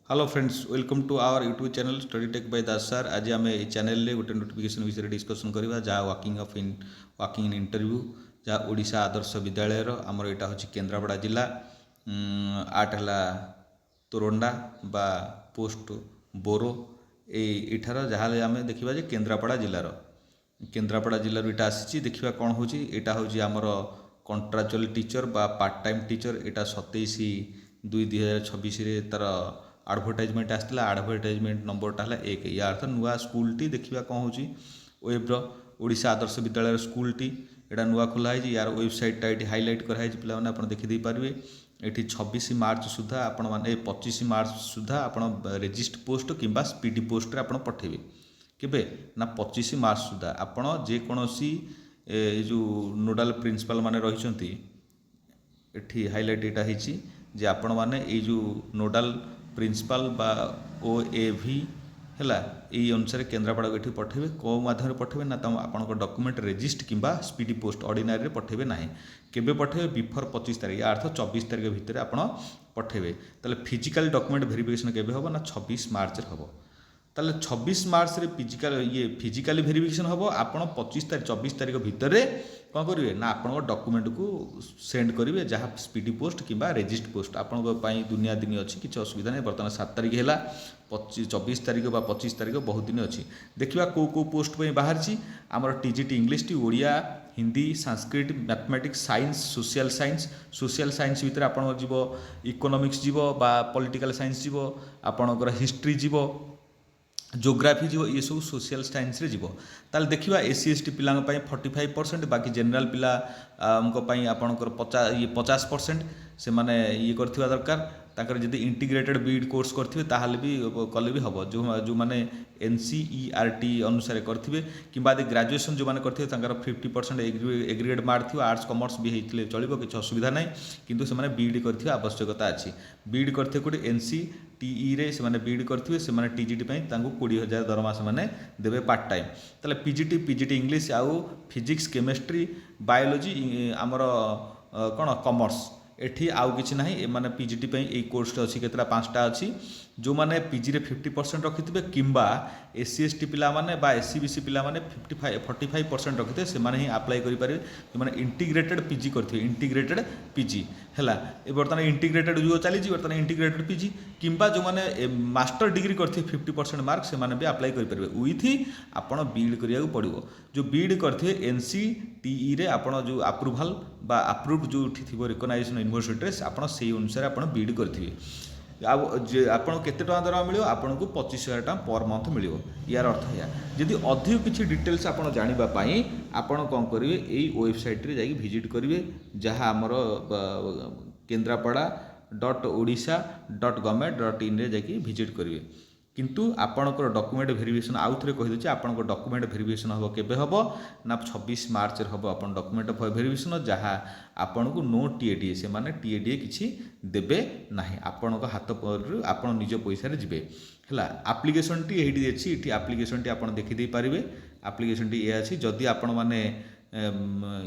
Hello friends, welcome to our YouTube channel study tech by Das sir. आज आम ये channel गोटे नोटिफिकेशन विषय डिस्कसन करवा जहाँ वाकिंग इन इंटरव्यू जहाँ ओडिशा आदर्श विद्यालय आमर यहाँ हूँ केन्द्रापड़ा जिला आर्ट है तोरंडा बा पोस्ट बोरो यार जहाँ आम देखा केन्द्रापड़ा जिलार केन्द्रापड़ा जिलूर यहाँ आसी देखा कौन हो यहाँ हूँ आमर कंट्राक्चुअल टीचर बा पार्ट टाइम टीचर यहाँ 27/2/2026 तार आडभर्टाइजमेंट आसाला। आडभर्टाइजमेंट नंबरटा है 1 या अर्थ नुआ स्कूलटी देखा कौन हो वेब्र ओडिशा आदर्श विद्यालय स्कूलटी यहाँ नुआ खोलाई यार वेबसाइटा ये हाइलाइट कराई पे आप देखीदे पारे। ये 26 मार्च सुधा आपण मैंने 25 मार्च सुधा आप रेजिस्ट पोस्ट किंबा स्पीडी पोस्ट आप पठेबे केबे ना 25 मार्च सुधा आपण जेकोसी जो नोडाल प्रिंसिपल माने रही एठी हाइलाइट यहाँ होती जे आपण मैंने जो नोडाल प्रिंसिपल बा OAV है यही अनुसार केन्द्रापड़ा को पठेबे कौ माध्यम पठेबे ना आप डॉक्यूमेंट रेजिस्ट किंबा स्पीडी पोस्ट ऑर्डिनरी पठेबे ना केबे पठेबे बिफोर 25 तारीख या अर्थ 24 तारीख भितर आप पठेबे। ताले फिजिकल डॉक्यूमेंट वेरिफिकेशन केबे होबो ना 26 मार्च रे होबो। ताले 26 मार्च रे फिजिकल वेरिफिकेशन होबो। आपण 24 तारीख भितर कौन करेंगे ना आप डॉक्यूमेंट को सेंड करेंगे जहाँ स्पीडी पोस्ट किंबा रेजिस्ट पोस्ट आपण दुनिया दिन अच्छी किसी असुविधा नहीं। बर्तमान 7 तारीख है 24 तारीख बा 25 तारीख बहुत दिन अच्छी देखा कौ पोस्ट पर बाहर आमर TGT English T Odia Hindi Sanskrit mathematics science social science भितर आपण जीव इकोनॉमिक्स जीव बा पॉलिटिकल साइंस जीव आपणकर हिस्ट्री जीव जोग्राफी जीव ये सब सोशल साइंस रे जीव। ताल देखिबा SC ST पिला 45% बाकी जनरल पिला आपणकर 50% से माने ये करथिबा दरकार ताकर जदि इंटीग्रेटेड बीड कोर्स करथिबे ताहाले भी कले भी हबो जो माने NCERT अनुसार करथिबे किंबा यदि ग्रेजुएशन जो माने करथिबे ताकर 50% एग्रीगेट मार्क थिबो आर्ट्स कॉमर्स भी हेइथिले चलिबो किछि असुविधा नै किंतु से माने बीड करथिबा आवश्यकता अछि। बीड करथे कोटे NCTE रे से माने बीड करथिबे से माने TGT पई तांको 20,000 दरमा से माने देबे पार्ट टाइम। ताले PGT इंग्लिश आउ फिजिक्स केमिस्ट्री बायोलॉजी आमर कोन कॉमर्स एठी आउ किछि नाही माने PGT पई ए कोर्स अछि केतरा 5टा अछि जो माने PG रे 50% रखिथिबे किंबा SC ST पिला माने बा SC BC पिला माने 45% रखिथे से माने ही अप्लाई करि पारे जो माने इंटीग्रेटेड PG करथिबे इंटीग्रेटेड PG हैला ए बर्तन इंटीग्रेटेड जो चली जी बर्तन इंटीग्रेटेड PG किंबा जो माने मास्टर डिग्री करथिबे 50% मार्क से माने भी अप्लाई करि पारे विथ आपण बीड करिया पड़िबो। जो बीड करथिबे NCTE रे आपण जो अप्रूवल बा अप्रूव्ड जो थिबो रिकॉग्नाइजेशन यूनिवर्सिटी रे आपण सेही अनुसार आपण बीड करथिबे। आपको केते टका दरमा मिलियो आपन को 25,000 टका पर मंथ मिलियो। यार अर्थ है जदि अधिक किसी डिटेल्स आप जानिबा पई आपण कौन करेंगे यही वेबसाइट रे जाई विजिट करेंगे जहाँ आमर केन्द्रापड़ा.odisha.government.in रे जाई विजिट करेंगे। किंतु आपणकर डॉक्यूमेंट वेरिफिकेशन आउ थे कहीदे आपंकर डॉक्यूमेंट वेरिफिकेशन हम केबे हम ना 26 मार्च हम आप डॉक्यूमेंट वेरिफिकेशन जहाँ आपण को नो TADA से माने TADA किसी देबे नाही आपण हाथ पर आप निज पैसा रे जिबे हैला। एप्लिकेशन टी एठी अछि एठी एप्लिकेशन टी आपण देखि दे पारिबे। एप्लिकेशन टी ए अछि जदि आपण माने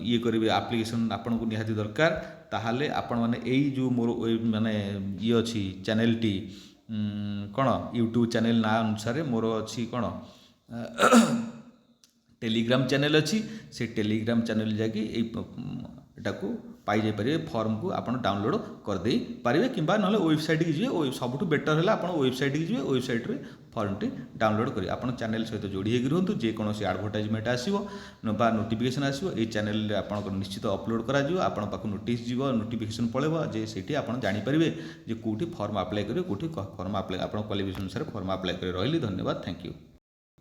ये करेंगे एप्लिकेशन आपन को निहाती दरकार ताहाले आपण माने एई जो मोर माने ये अछि चैनल टी कौन यूट्यूब चैनल ना अनुसार मोर अच्छी कौन टेलीग्राम चैनल अच्छी से टेलीग्राम चैनल जाकि एटा को पाई जाय पारे फॉर्म को आप डाउनलोड कर दे पारे कि ना वेबसाइट की जी सब बेटर है आप वेबसाइट की जी वेबसाइट रे फॉर्म टी डाउनलोड करेंगे। आप चैनल सहित जोड़ी होगी रुहतु जेकोसी एडवर्टाइजमेंट आसो बा नोटिफिकेशन आसो ये चैनल आप निश्चित अपलोड कर नोटिस जीव नोटिफिकेशन पड़ेगा जे से आप जानीपारे जे कौटी फॉर्म अप्लाई करेंगे कौटी फॉर्म अप्लाई आप क्वालिफिकेशन अनुसार फॉर्म अप्लाई कर रही। धन्यवाद, थैंक यू।